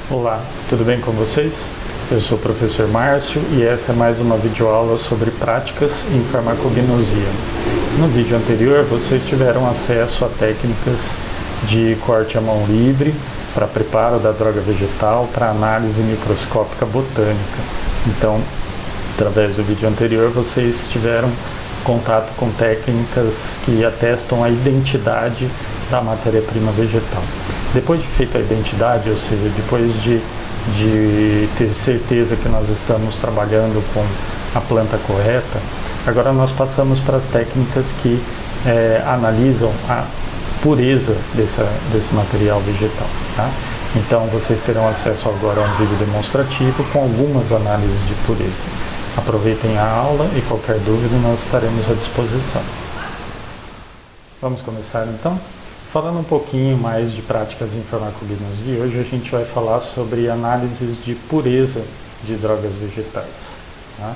Olá, tudo bem com vocês? Eu sou o professor Márcio e essa é mais uma videoaula sobre práticas em farmacognosia. No vídeo anterior vocês tiveram acesso a técnicas de corte à mão livre para preparo da droga vegetal para análise microscópica botânica. Então, através do vídeo anterior vocês tiveram contato com técnicas que atestam a identidade da matéria-prima vegetal. Depois de feita a identidade, ou seja, depois de ter certeza que nós estamos trabalhando com a planta correta, agora nós passamos para as técnicas que analisam a pureza desse material vegetal. Tá? Então vocês terão acesso agora a um vídeo demonstrativo com algumas análises de pureza. Aproveitem a aula e qualquer dúvida nós estaremos à disposição. Vamos começar então? Falando um pouquinho mais de práticas em farmacognosia, hoje a gente vai falar sobre análises de pureza de drogas vegetais. Tá?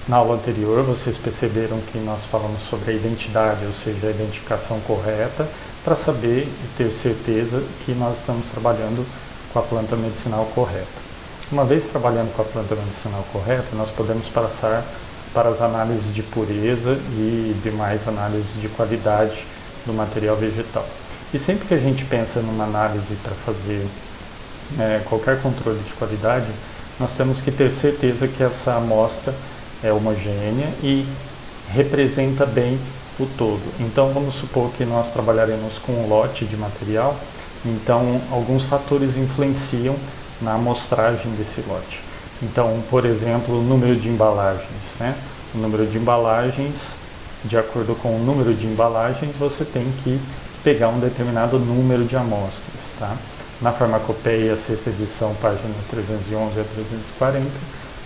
Na aula anterior vocês perceberam que nós falamos sobre a identidade, ou seja, a identificação correta, para saber e ter certeza que nós estamos trabalhando com a planta medicinal correta. Uma vez trabalhando com a planta medicinal correta, nós podemos passar para as análises de pureza e demais análises de qualidade do material vegetal. E sempre que a gente pensa numa análise para fazer qualquer controle de qualidade, nós temos que ter certeza que essa amostra é homogênea e representa bem o todo. Então vamos supor que nós trabalharemos com um lote de material, então alguns fatores influenciam na amostragem desse lote. Então, por exemplo, o número de embalagens. O número de embalagens, de acordo com o número de embalagens, você tem que pegar um determinado número de amostras. Tá? Na Farmacopeia, sexta edição, página 311 a 340,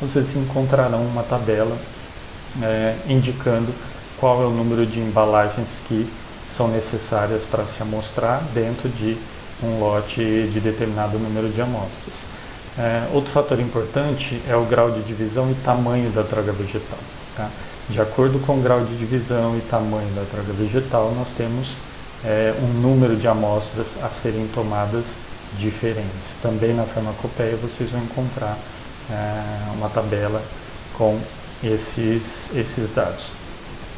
vocês encontrarão uma tabela indicando qual é o número de embalagens que são necessárias para se amostrar dentro de um lote de determinado número de amostras. Outro fator importante é o grau de divisão e tamanho da droga vegetal. Tá? De acordo com o grau de divisão e tamanho da droga vegetal, nós temos um número de amostras a serem tomadas diferentes. Também na Farmacopeia vocês vão encontrar uma tabela com esses dados.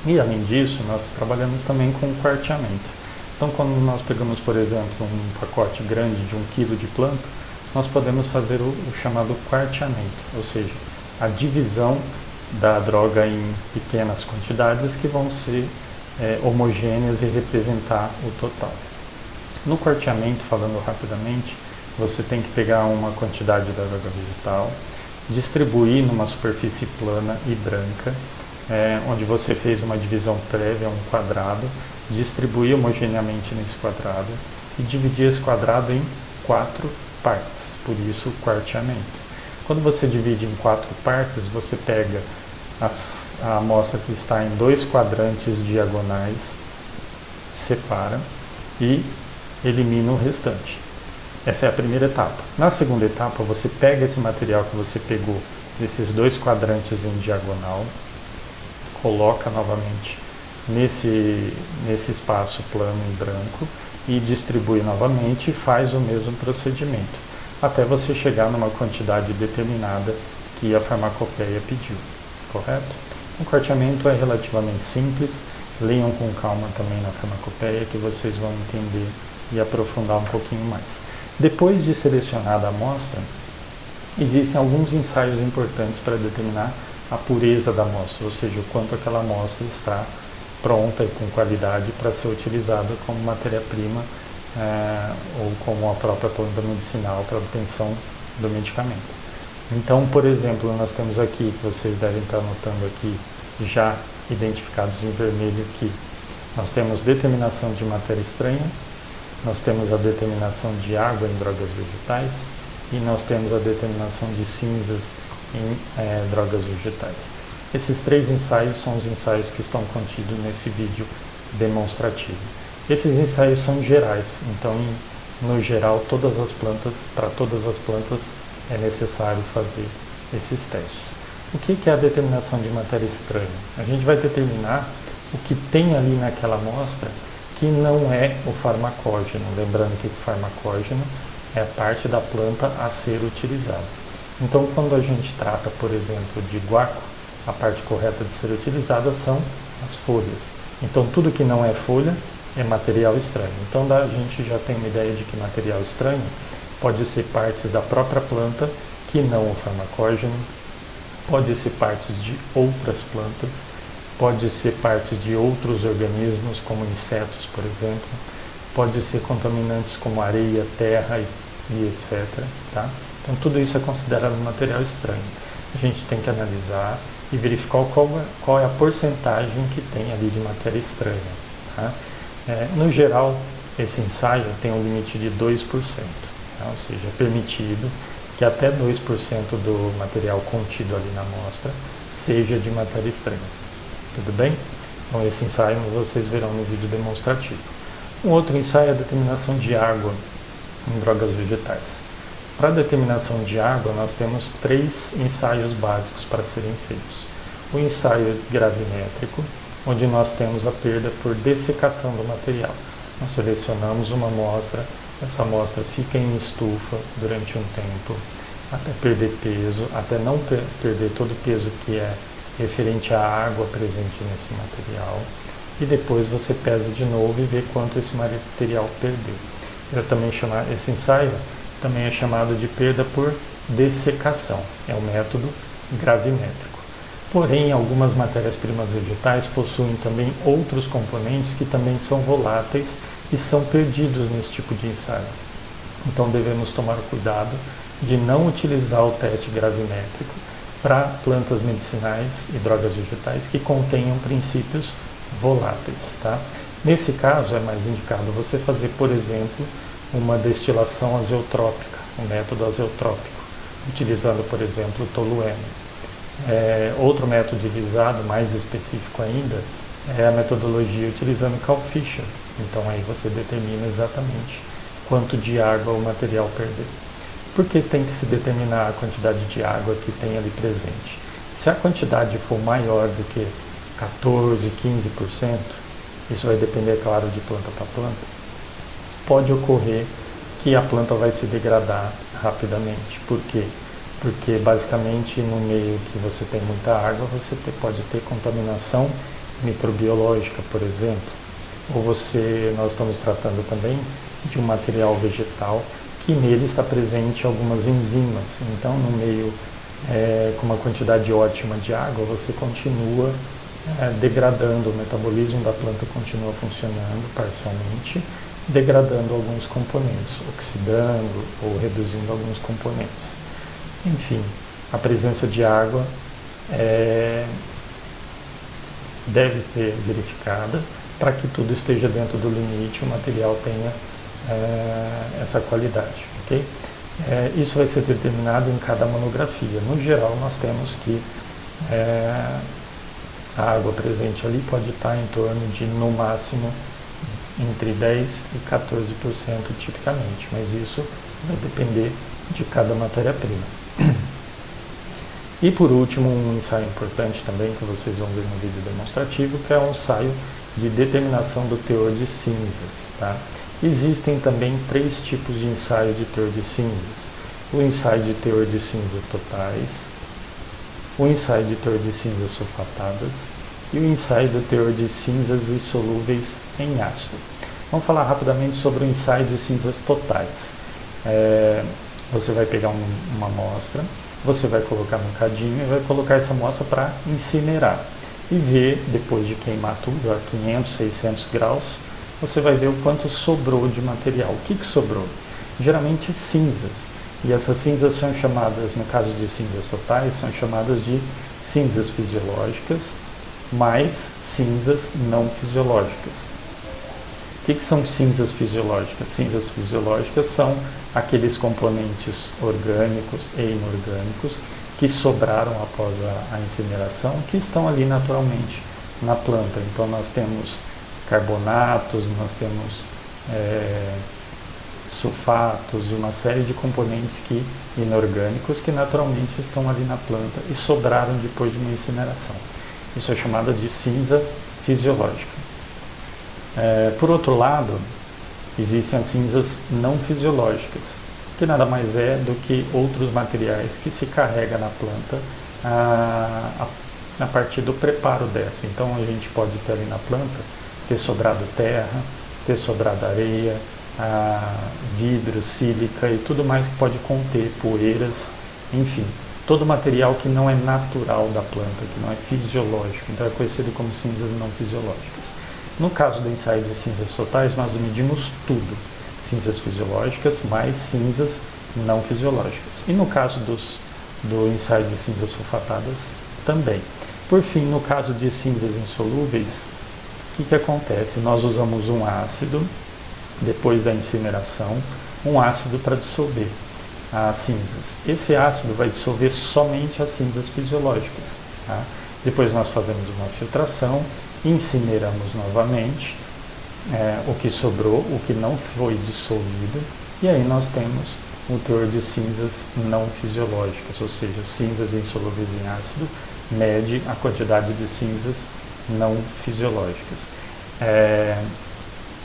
E além disso, nós trabalhamos também com quarteamento. Então, quando nós pegamos, por exemplo, um pacote grande de 1 kg de planta, nós podemos fazer o chamado quarteamento, ou seja, a divisão da droga em pequenas quantidades que vão ser homogêneas e representar o total. No quarteamento, falando rapidamente, você tem que pegar uma quantidade da droga vegetal, distribuir numa superfície plana e branca, onde você fez uma divisão prévia, um quadrado, distribuir homogeneamente nesse quadrado e dividir esse quadrado em 4 partes, por isso o quarteamento. Quando você divide em 4 partes, você pega a amostra que está em 2 quadrantes diagonais, separa e elimina o restante. Essa é a primeira etapa. Na segunda etapa, você pega esse material que você pegou desses 2 quadrantes em diagonal, coloca novamente nesse espaço plano em branco e distribui novamente e faz o mesmo procedimento, até você chegar numa quantidade determinada que a Farmacopeia pediu, correto? O quarteamento é relativamente simples, leiam com calma também na Farmacopeia que vocês vão entender e aprofundar um pouquinho mais. Depois de selecionada a amostra, existem alguns ensaios importantes para determinar a pureza da amostra, ou seja, o quanto aquela amostra está pronta e com qualidade para ser utilizada como matéria-prima ou como a própria planta medicinal para obtenção do medicamento. Então, por exemplo, nós temos aqui, vocês devem estar notando aqui, já identificados em vermelho aqui, nós temos determinação de matéria estranha, nós temos a determinação de água em drogas vegetais e nós temos a determinação de cinzas em drogas vegetais. Esses 3 ensaios são os ensaios que estão contidos nesse vídeo demonstrativo. Esses ensaios são gerais, então, no geral, para todas as plantas é necessário fazer esses testes. O que é a determinação de matéria estranha? A gente vai determinar o que tem ali naquela amostra que não é o farmacógeno. Lembrando que o farmacógeno é a parte da planta a ser utilizada. Então, quando a gente trata, por exemplo, de guaco, a parte correta de ser utilizada são as folhas. Então, tudo que não é folha é material estranho. Então, a gente já tem uma ideia de que material estranho pode ser partes da própria planta que não o farmacógeno, pode ser partes de outras plantas, pode ser partes de outros organismos, como insetos, por exemplo, pode ser contaminantes como areia, terra e etc. Tá? Então, tudo isso é considerado material estranho. A gente tem que analisar e verificar qual é a porcentagem que tem ali de matéria estranha. Tá? No geral, esse ensaio tem um limite de 2%, tá? Ou seja, é permitido que até 2% do material contido ali na amostra seja de matéria estranha. Tudo bem? Então, esse ensaio vocês verão no vídeo demonstrativo. Um outro ensaio é a determinação de água em drogas vegetais. Para a determinação de água, nós temos 3 ensaios básicos para serem feitos. O ensaio gravimétrico, onde nós temos a perda por dessecação do material. Nós selecionamos uma amostra, essa amostra fica em estufa durante um tempo, até perder peso, até não perder todo o peso que é referente à água presente nesse material, e depois você pesa de novo e vê quanto esse material perdeu. Esse ensaio também é chamado de perda por dessecação, é o método gravimétrico. Porém, algumas matérias-primas vegetais possuem também outros componentes que também são voláteis e são perdidos nesse tipo de ensaio. Então, devemos tomar cuidado de não utilizar o teste gravimétrico para plantas medicinais e drogas vegetais que contenham princípios voláteis. Tá? Nesse caso, é mais indicado você fazer, por exemplo, uma destilação azeotrópica, um método azeotrópico, utilizando, por exemplo, tolueno. Outro método utilizado, mais específico ainda, é a metodologia utilizando Carl Fischer. Então aí você determina exatamente quanto de água o material perdeu. Por que tem que se determinar a quantidade de água que tem ali presente? Se a quantidade for maior do que 14%, 15%, isso vai depender, claro, de planta para planta, pode ocorrer que a planta vai se degradar rapidamente. Por quê? Porque basicamente no meio que você tem muita água, você pode ter contaminação microbiológica, por exemplo. Ou nós estamos tratando também de um material vegetal que nele está presente algumas enzimas. Então, no meio com uma quantidade ótima de água, você continua degradando, o metabolismo da planta continua funcionando parcialmente, degradando alguns componentes, oxidando ou reduzindo alguns componentes. Enfim, a presença de água deve ser verificada para que tudo esteja dentro do limite e o material tenha essa qualidade, ok? Isso vai ser determinado em cada monografia. No geral, nós temos que a água presente ali pode estar em torno de, no máximo, entre 10% e 14% tipicamente, mas isso vai depender de cada matéria-prima. E por último, um ensaio importante também que vocês vão ver no vídeo demonstrativo, que é um ensaio de determinação do teor de cinzas. Tá? Existem também 3 tipos de ensaio de teor de cinzas. O ensaio de teor de cinzas totais, o ensaio de teor de cinzas sulfatadas e o ensaio do teor de cinzas insolúveis em ácido. Vamos falar rapidamente sobre o ensaio de cinzas totais. Você vai pegar uma amostra, você vai colocar no cadinho e vai colocar essa amostra para incinerar. E ver, depois de queimar tudo a 500, 600 graus, você vai ver o quanto sobrou de material. O que sobrou? Geralmente cinzas. E essas cinzas são chamadas, no caso de cinzas totais, são chamadas de cinzas fisiológicas mais cinzas não fisiológicas. O que são cinzas fisiológicas? Cinzas fisiológicas são aqueles componentes orgânicos e inorgânicos que sobraram após a incineração, que estão ali naturalmente na planta. Então nós temos carbonatos, nós temos sulfatos e uma série de componentes inorgânicos que naturalmente estão ali na planta e sobraram depois de uma incineração. Isso é chamado de cinza fisiológica. Por outro lado, existem as cinzas não fisiológicas. que nada mais é do que outros materiais que se carrega na planta a partir do preparo dessa. Então a gente pode ter ali na planta, ter sobrado terra, ter sobrado areia, vidro, sílica e tudo mais que pode conter poeiras, enfim, todo material que não é natural da planta, que não é fisiológico, então é conhecido como cinzas não fisiológicas. No caso do ensaio de cinzas totais, nós medimos tudo, cinzas fisiológicas mais cinzas não fisiológicas. E no caso do ensaio de cinzas sulfatadas, também. Por fim, no caso de cinzas insolúveis, o que acontece? Nós usamos um ácido, depois da incineração, um ácido para dissolver as cinzas. Esse ácido vai dissolver somente as cinzas fisiológicas. Tá? Depois nós fazemos uma filtração, incineramos novamente o que sobrou, o que não foi dissolvido, e aí nós temos o teor de cinzas não fisiológicas, ou seja, cinzas insolúveis em ácido, mede a quantidade de cinzas não fisiológicas.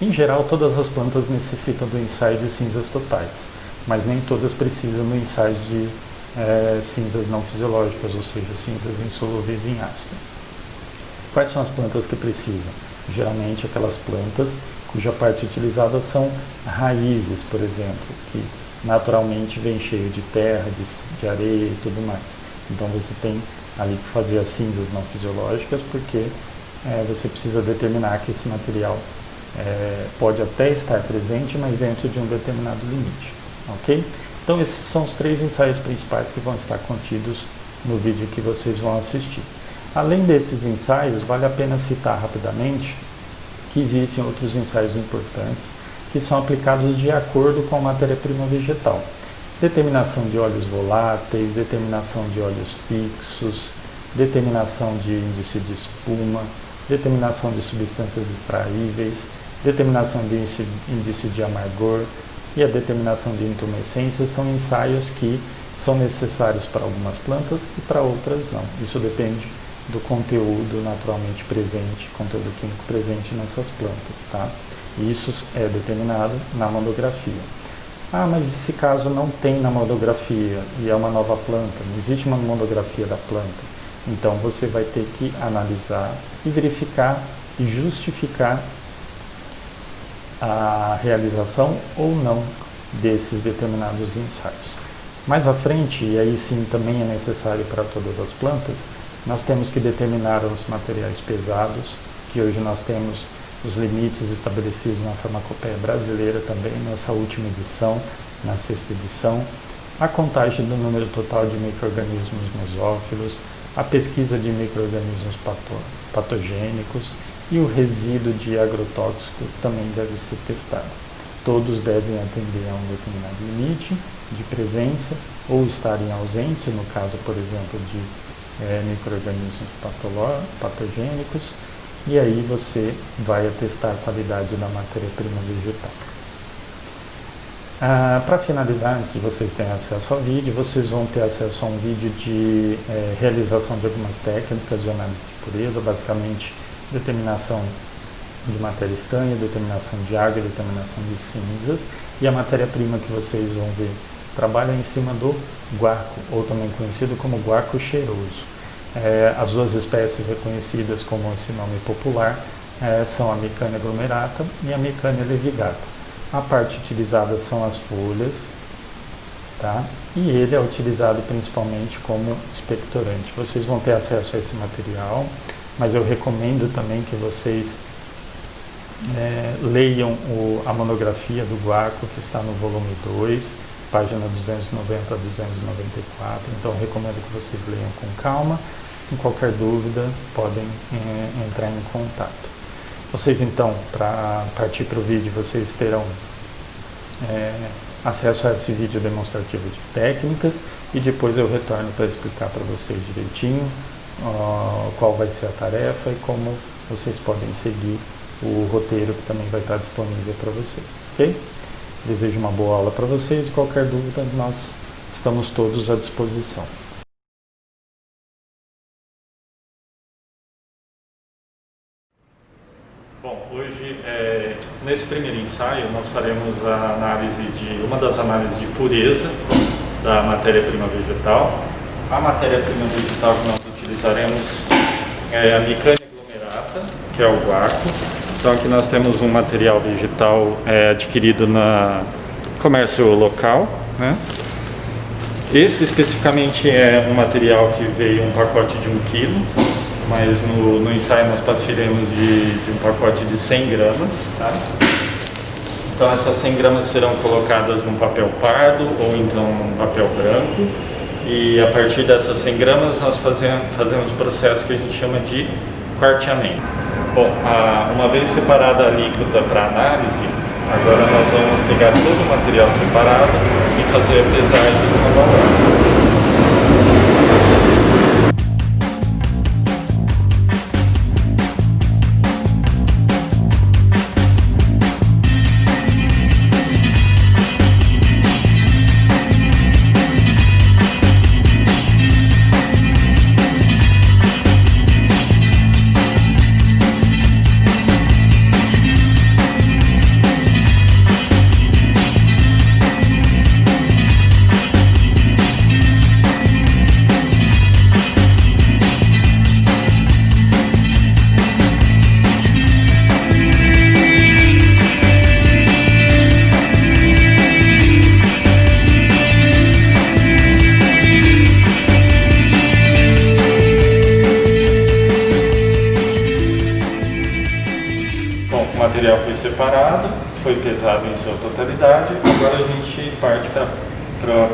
Em geral, todas as plantas necessitam do ensaio de cinzas totais, mas nem todas precisam do ensaio de cinzas não fisiológicas, ou seja, cinzas insolúveis em ácido. Quais são as plantas que precisam? Geralmente aquelas plantas cuja parte utilizada são raízes, por exemplo, que naturalmente vem cheio de terra, de areia e tudo mais. Então você tem ali que fazer as cinzas não fisiológicas, porque você precisa determinar que esse material pode até estar presente, mas dentro de um determinado limite, ok? Então esses são os 3 ensaios principais que vão estar contidos no vídeo que vocês vão assistir. Além desses ensaios, vale a pena citar rapidamente que existem outros ensaios importantes que são aplicados de acordo com a matéria-prima vegetal. Determinação de óleos voláteis, determinação de óleos fixos, determinação de índice de espuma, determinação de substâncias extraíveis, determinação de índice de amargor e a determinação de intumescência são ensaios que são necessários para algumas plantas e para outras não. Isso depende do conteúdo naturalmente presente, conteúdo químico presente nessas plantas, tá? Isso é determinado na monografia. Mas esse caso não tem na monografia e é uma nova planta, não existe uma monografia da planta. Então você vai ter que analisar e verificar e justificar a realização ou não desses determinados ensaios. Mais à frente, e aí sim também é necessário para todas as plantas, nós temos que determinar os materiais pesados, que hoje nós temos os limites estabelecidos na Farmacopeia Brasileira também, nessa última edição, na 6ª edição, a contagem do número total de micro-organismos mesófilos, a pesquisa de micro-organismos patogênicos e o resíduo de agrotóxico também deve ser testado. Todos devem atender a um determinado limite de presença ou estarem ausentes, no caso, por exemplo, de micro-organismos patogênicos, e aí você vai atestar a qualidade da matéria-prima vegetal. Para finalizar, antes de vocês terem acesso ao vídeo, vocês vão ter acesso a um vídeo de realização de algumas técnicas de análise de pureza, basicamente determinação de matéria estanha, determinação de água, determinação de cinzas, e a matéria-prima que vocês vão ver trabalha em cima do guaco, ou também conhecido como guaco cheiroso. As duas espécies reconhecidas como esse nome popular são a Micânia aglomerata e a Micânia levigata. A parte utilizada são as folhas, tá? E ele é utilizado principalmente como expectorante. Vocês vão ter acesso a esse material, mas eu recomendo também que vocês leiam a monografia do guaco, que está no volume 2, página 290 a 294. Então eu recomendo que vocês leiam com calma. Em qualquer dúvida, podem entrar em contato. Vocês então, para partir para o vídeo, vocês terão acesso a esse vídeo demonstrativo de técnicas e depois eu retorno para explicar para vocês direitinho qual vai ser a tarefa e como vocês podem seguir o roteiro que também vai estar disponível para vocês, ok? Desejo uma boa aula para vocês e qualquer dúvida nós estamos todos à disposição. Bom, hoje Nesse primeiro ensaio, nós faremos uma das análises de pureza da matéria-prima vegetal. A matéria-prima vegetal que nós utilizaremos é a Micânia aglomerata, que é o guaco. Então aqui nós temos um material vegetal adquirido no comércio local, né? Esse especificamente é um material que veio um pacote de 1 kg, mas no ensaio nós partiremos de um pacote de 100 gramas. Tá? Então essas 100 gramas serão colocadas num papel pardo ou então num papel branco, e a partir dessas 100 gramas nós fazemos o processo que a gente chama de quarteamento. Bom, uma vez separada a alíquota para análise, agora nós vamos pegar todo o material separado e fazer a pesagem com a balança. O material foi separado, foi pesado em sua totalidade, agora a gente parte para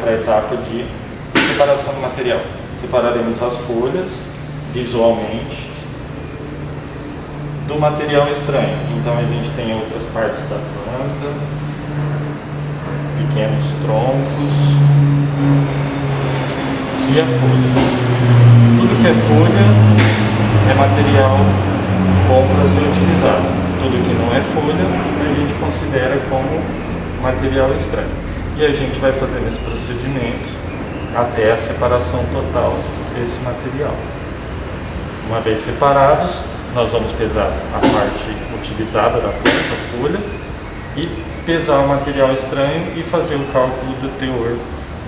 a etapa de separação do material. Separaremos as folhas visualmente do material estranho. Então a gente tem outras partes da planta, pequenos troncos e a folha. Tudo que é folha é material bom para ser utilizado. Tudo que não é folha, a gente considera como material estranho. E a gente vai fazendo esse procedimento até a separação total desse material. Uma vez separados, nós vamos pesar a parte utilizada da planta, a folha, e pesar o material estranho e fazer o cálculo do teor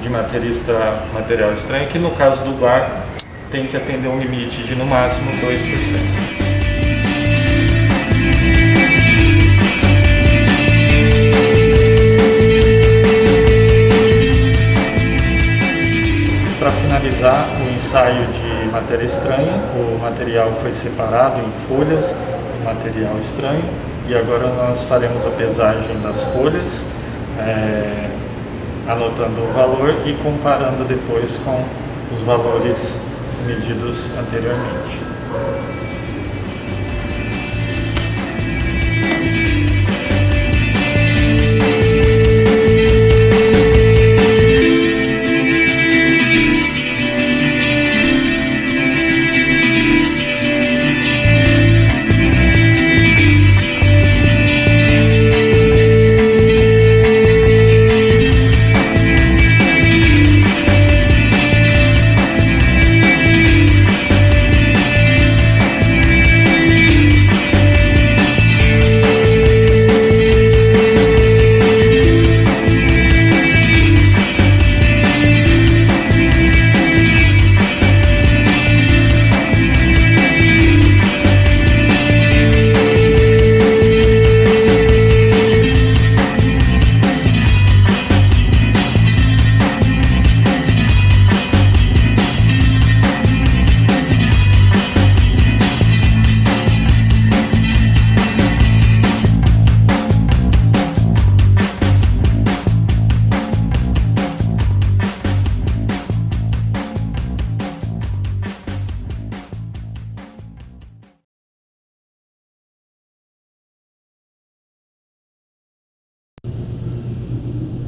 de material estranho, que no caso do guaco tem que atender um limite de no máximo 2%. Para finalizar o ensaio de matéria estranha, o material foi separado em folhas e material estranho, e agora nós faremos a pesagem das folhas, anotando o valor e comparando depois com os valores medidos anteriormente.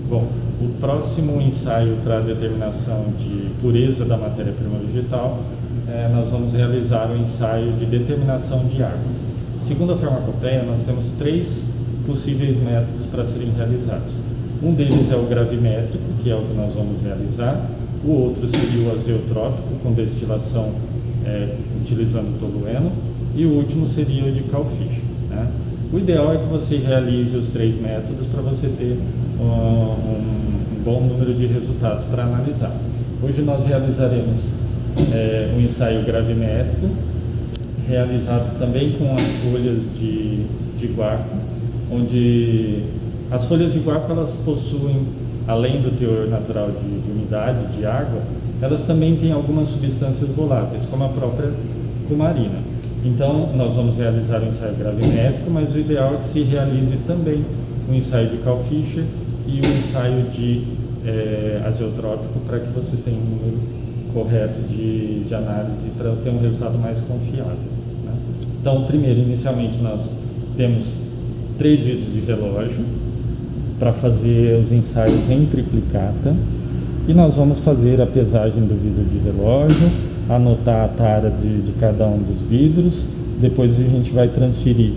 Bom, o próximo ensaio para a determinação de pureza da matéria-prima vegetal, nós vamos realizar o ensaio de determinação de água. Segundo a farmacopeia, nós temos 3 possíveis métodos para serem realizados. Um deles é o gravimétrico, que é o que nós vamos realizar. O outro seria o azeotrópico, com destilação utilizando tolueno. E o último seria o de Kalfish, né? O ideal é que você realize os 3 métodos para você ter um bom número de resultados para analisar. Hoje nós realizaremos um ensaio gravimétrico, realizado também com as folhas de guaco, onde as folhas de guaco elas possuem, além do teor natural de umidade, de água, elas também têm algumas substâncias voláteis, como a própria cumarina. Então, nós vamos realizar um ensaio gravimétrico, mas o ideal é que se realize também um ensaio de Kalfischer e um ensaio de azeotrópico para que você tenha um número correto de análise para ter um resultado mais confiável, né? Então, primeiro, inicialmente, nós temos 3 vidros de relógio para fazer os ensaios em triplicata e nós vamos fazer a pesagem do vidro de relógio, anotar a tara de cada um dos vidros. Depois a gente vai transferir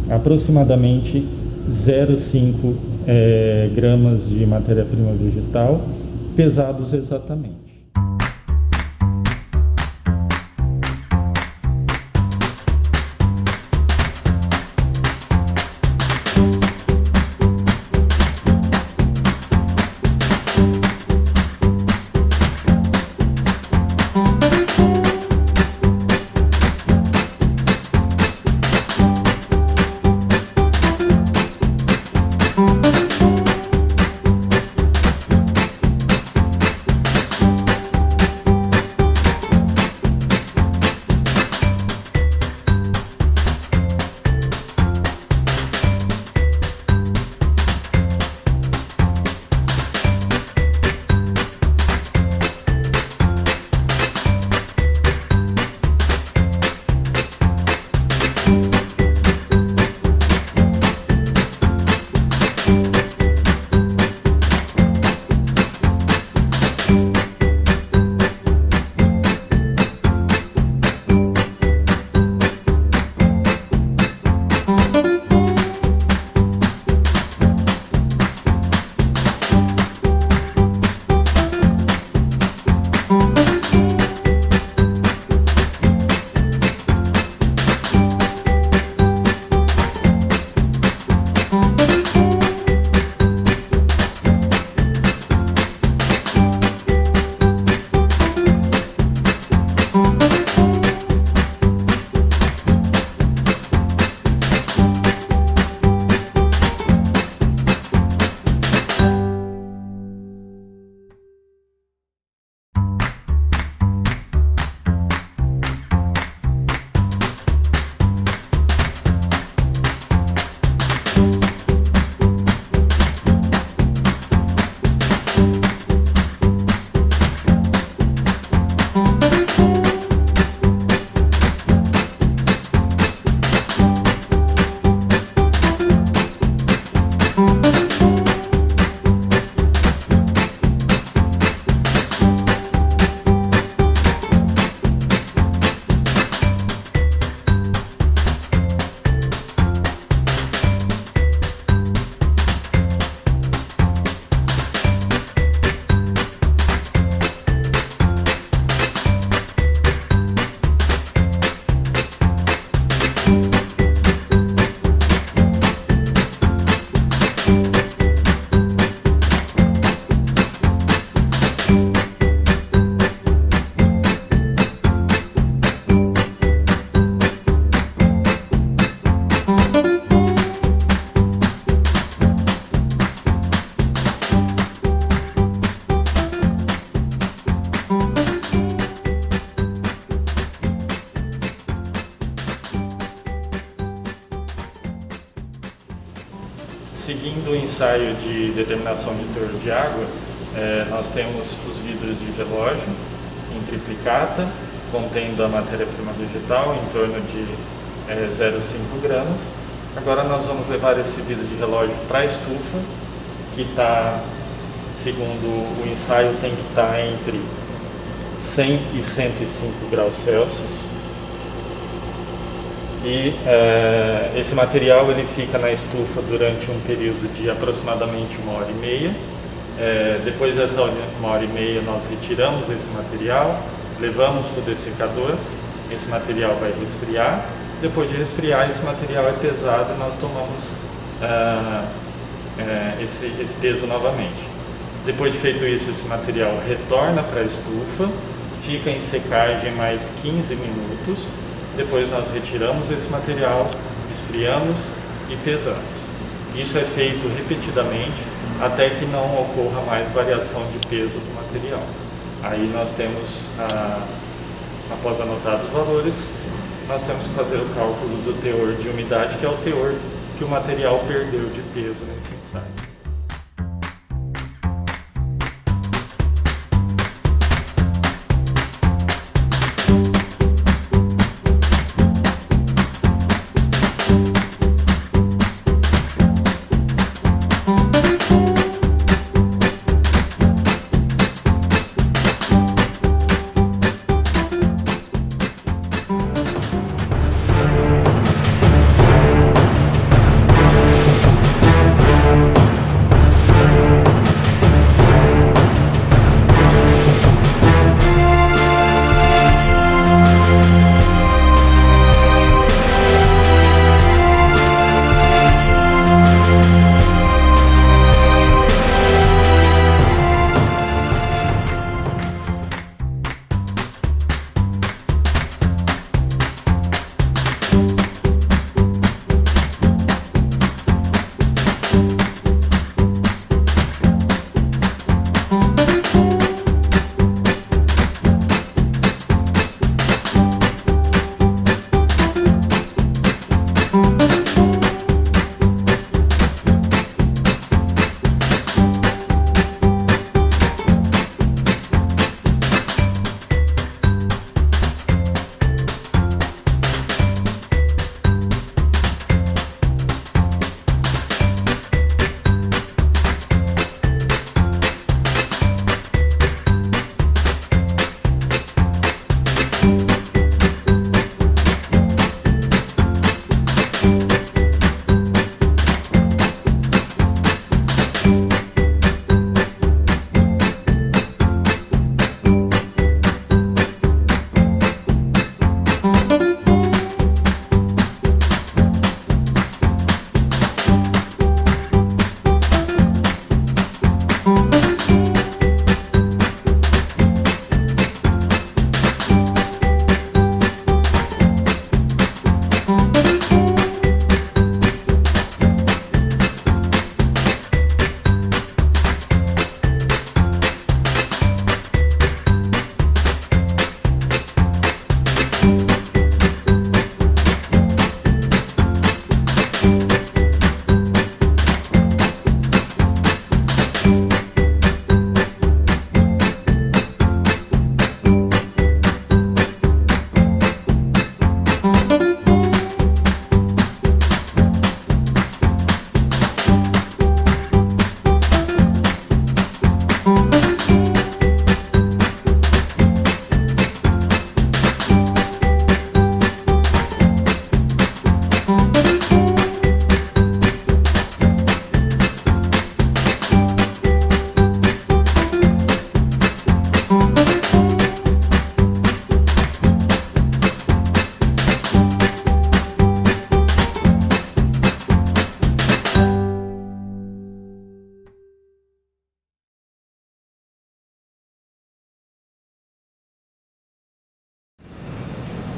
aproximadamente 0,5 gramas de matéria-prima vegetal, pesados exatamente. Seguindo o ensaio de determinação de teor de água, nós temos os vidros de relógio em triplicata, contendo a matéria-prima vegetal em torno de 0,5 gramas. Agora nós vamos levar esse vidro de relógio para a estufa, que está, segundo o ensaio, tem que estar entre 100 e 105 graus Celsius. E esse material ele fica na estufa durante um período de aproximadamente 1h30. Depois dessa 1h30 nós retiramos esse material, levamos para o dessecador, esse material vai resfriar Depois de resfriar, esse material é pesado e nós tomamos esse peso novamente. Depois de feito isso, esse material retorna para a estufa, fica em secagem mais 15 minutos. Depois nós retiramos esse material, esfriamos e pesamos. Isso é feito repetidamente até que não ocorra mais variação de peso do material. Aí nós temos, após anotar os valores, nós temos que fazer o cálculo do teor de umidade, que é o teor que o material perdeu de peso nesse ensaio.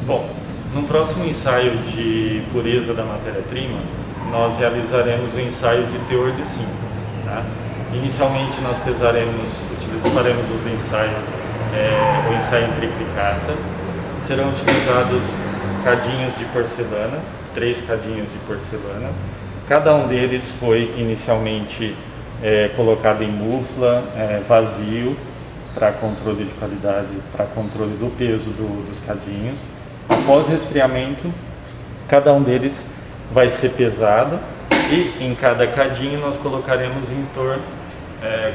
Bom, no próximo ensaio de pureza da matéria-prima, nós realizaremos o ensaio de teor de síntese. Tá? Inicialmente nós faremos o ensaio em triplicata. Serão utilizados cadinhos de porcelana, 3 cadinhos de porcelana. Cada um deles foi inicialmente colocado em mufla, vazio, para controle de qualidade, para controle do peso dos cadinhos. Após resfriamento, cada um deles vai ser pesado e em cada cadinho nós colocaremos em torno,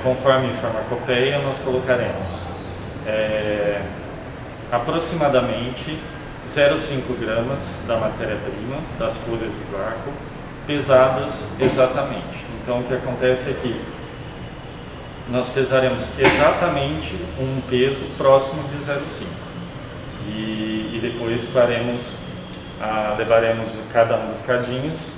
conforme farmacopeia, nós colocaremos aproximadamente 0,5 gramas da matéria-prima, das folhas de guarco, pesadas exatamente. Então o que acontece é que nós pesaremos exatamente um peso próximo de 0,5 e depois faremos levaremos cada um dos cadinhos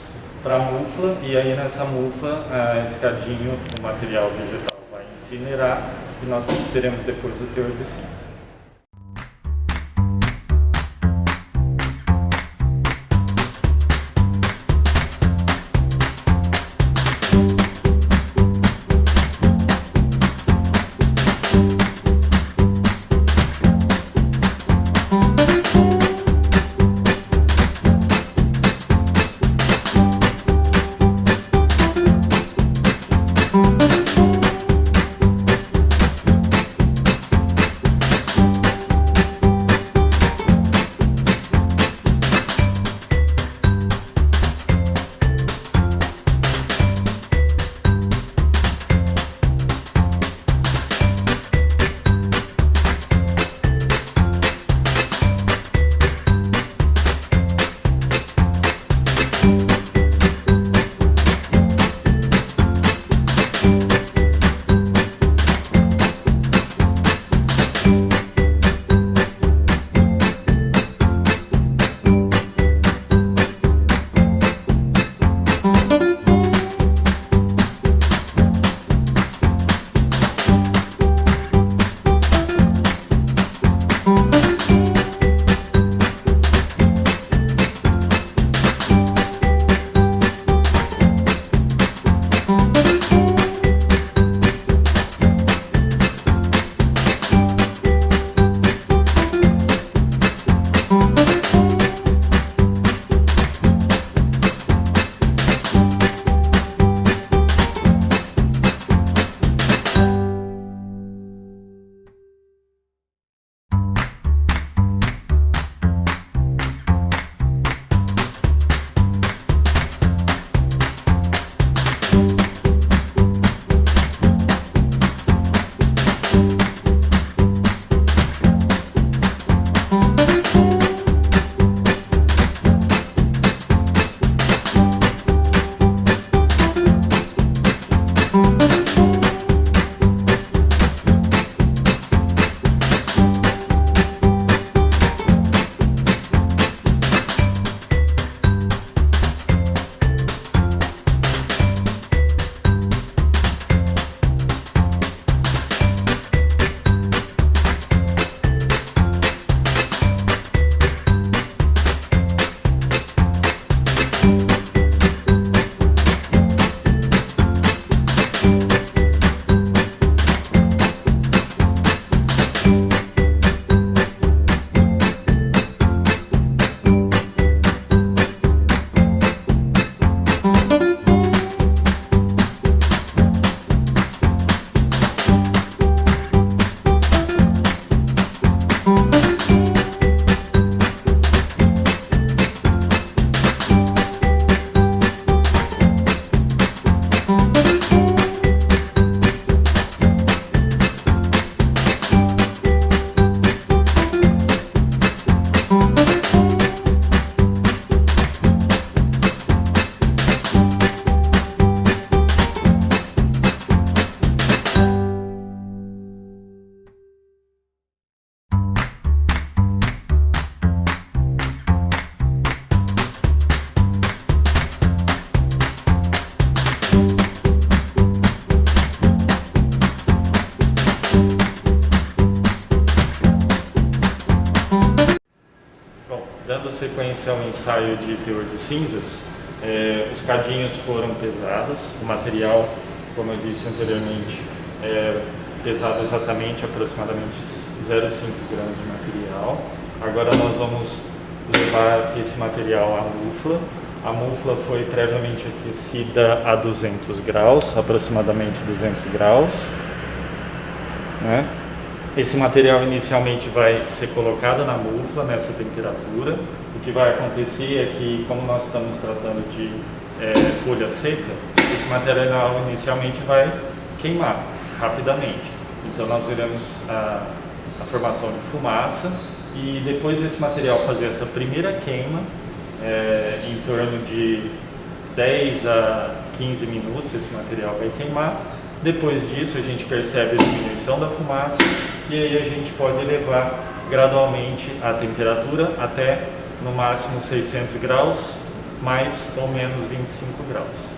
para a mufla, e aí nessa mufla, esse cadinho, o material vegetal vai incinerar e nós teremos depois o teor de cinza. Dando sequência ao ensaio de teor de cinzas, os cadinhos foram pesados, o material, como eu disse anteriormente, é pesado exatamente aproximadamente 0,5 gramas de material. Agora nós vamos levar esse material à mufla. A mufla foi previamente aquecida a 200 graus, aproximadamente 200 graus, né? Esse material inicialmente vai ser colocado na mufla nessa temperatura. O que vai acontecer é que, como nós estamos tratando de folha seca, esse material inicialmente vai queimar rapidamente. Então nós veremos a formação de fumaça, e depois desse material fazer essa primeira queima, em torno de 10 a 15 minutos esse material vai queimar. Depois disso a gente percebe a diminuição da fumaça, e aí a gente pode elevar gradualmente a temperatura até no máximo 600 graus, mais ou menos 25 graus.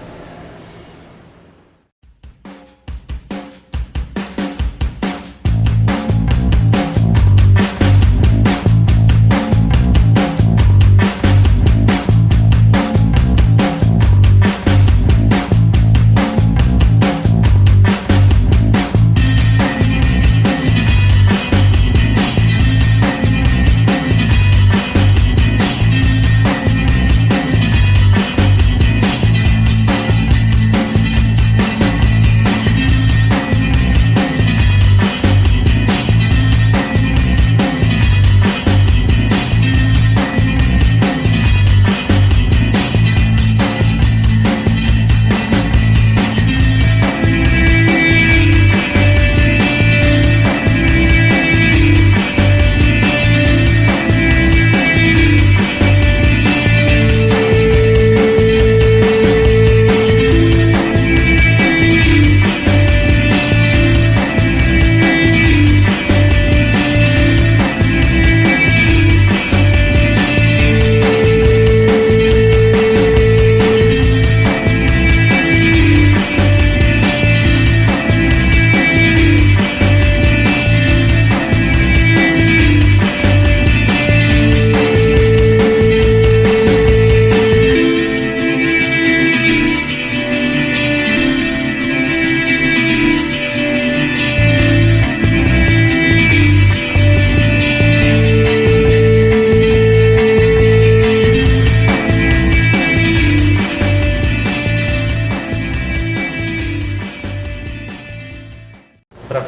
Para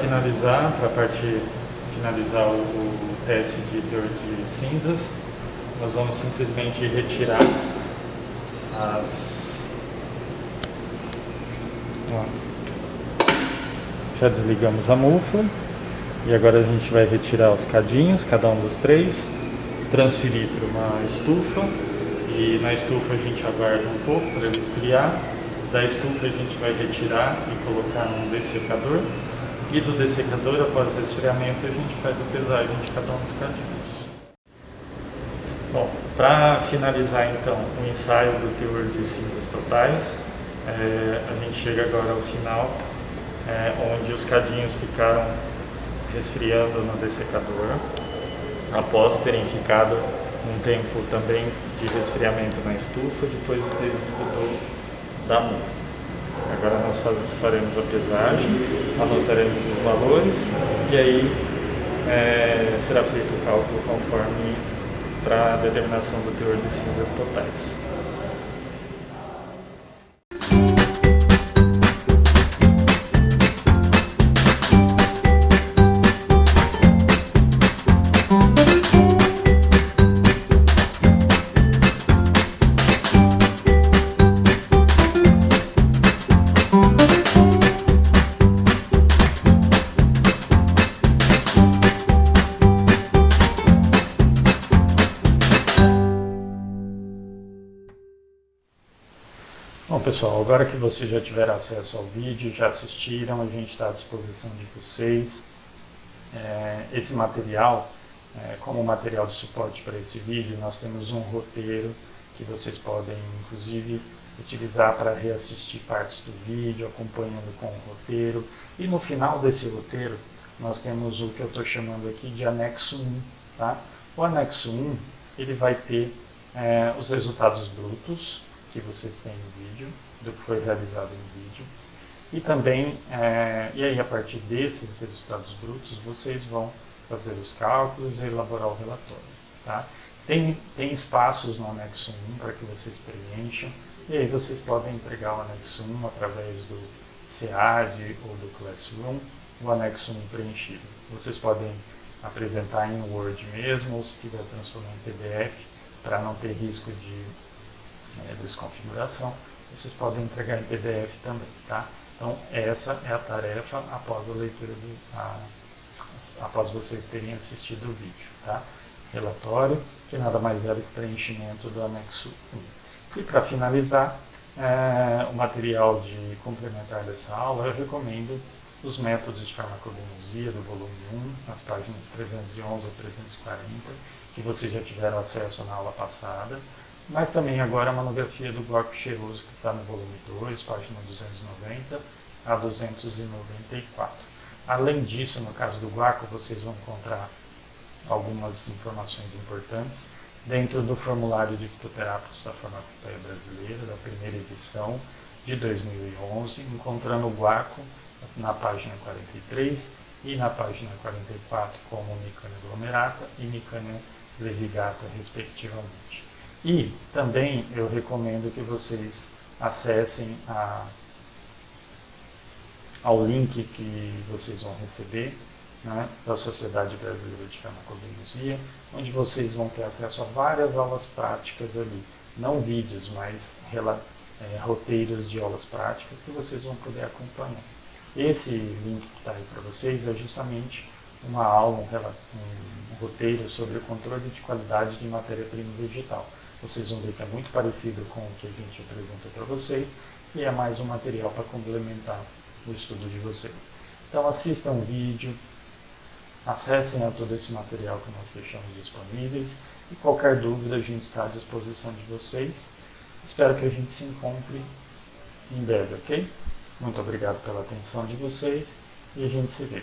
finalizar o teste de teor de cinzas, nós vamos simplesmente retirar as... Já desligamos a mufa e agora a gente vai retirar os cadinhos, cada um dos três, transferir para uma estufa e na estufa a gente aguarda um pouco para ele esfriar. Da estufa a gente vai retirar e colocar num dessecador. E do dessecador, após o resfriamento, a gente faz a pesagem de cada um dos cadinhos. Bom, para finalizar então o ensaio do teor de cinzas totais, a gente chega agora ao final, onde os cadinhos ficaram resfriando no dessecador, após terem ficado um tempo também de resfriamento na estufa, depois do tempo da mufa. Agora nós faremos a pesagem, anotaremos os valores e aí será feito o cálculo conforme para a determinação do teor de cinzas totais. Bom pessoal, agora que vocês já tiveram acesso ao vídeo, já assistiram, a gente está à disposição de vocês. Esse material, como material de suporte para esse vídeo, nós temos um roteiro que vocês podem inclusive utilizar para reassistir partes do vídeo, acompanhando com o roteiro. E no final desse roteiro, nós temos o que eu estou chamando aqui de anexo 1. Tá? O anexo 1 ele vai ter os resultados brutos que vocês têm no vídeo, do que foi realizado no vídeo, e também, e aí a partir desses resultados brutos, vocês vão fazer os cálculos e elaborar o relatório. Tá? Tem espaços no anexo 1 para que vocês preencham, e aí vocês podem entregar o anexo 1 através do SEAD ou do Classroom, o anexo 1 preenchido. Vocês podem apresentar em Word mesmo, ou se quiser transformar em PDF, para não ter risco de desconfiguração, vocês podem entregar em PDF também, tá? Então essa é a tarefa após a leitura após vocês terem assistido o vídeo, tá? Relatório, que nada mais é do que preenchimento do anexo 1. E para finalizar, o material de complementar dessa aula, eu recomendo os métodos de farmacognosia do volume 1, nas páginas 311 a 340, que vocês já tiveram acesso na aula passada, mas também agora a monografia do guaco cheiroso, que está no volume 2, página 290 a 294. Além disso, no caso do guaco, vocês vão encontrar algumas informações importantes dentro do formulário de fitoterápicos da Farmacopeia Brasileira, da primeira edição de 2011, encontrando o guaco na página 43 e na página 44 como Micânia aglomerata e Micânia levigata, respectivamente. E também eu recomendo que vocês acessem ao link que vocês vão receber, né, da Sociedade Brasileira de Farmacognosia, onde vocês vão ter acesso a várias aulas práticas ali, não vídeos, mas roteiros de aulas práticas que vocês vão poder acompanhar. Esse link que está aí para vocês é justamente uma aula, um roteiro sobre o controle de qualidade de matéria-prima vegetal. Vocês vão ver que é muito parecido com o que a gente apresenta para vocês e é mais um material para complementar o estudo de vocês. Então assistam o vídeo, acessem a todo esse material que nós deixamos disponíveis e qualquer dúvida a gente está à disposição de vocês. Espero que a gente se encontre em breve, ok? Muito obrigado pela atenção de vocês e a gente se vê.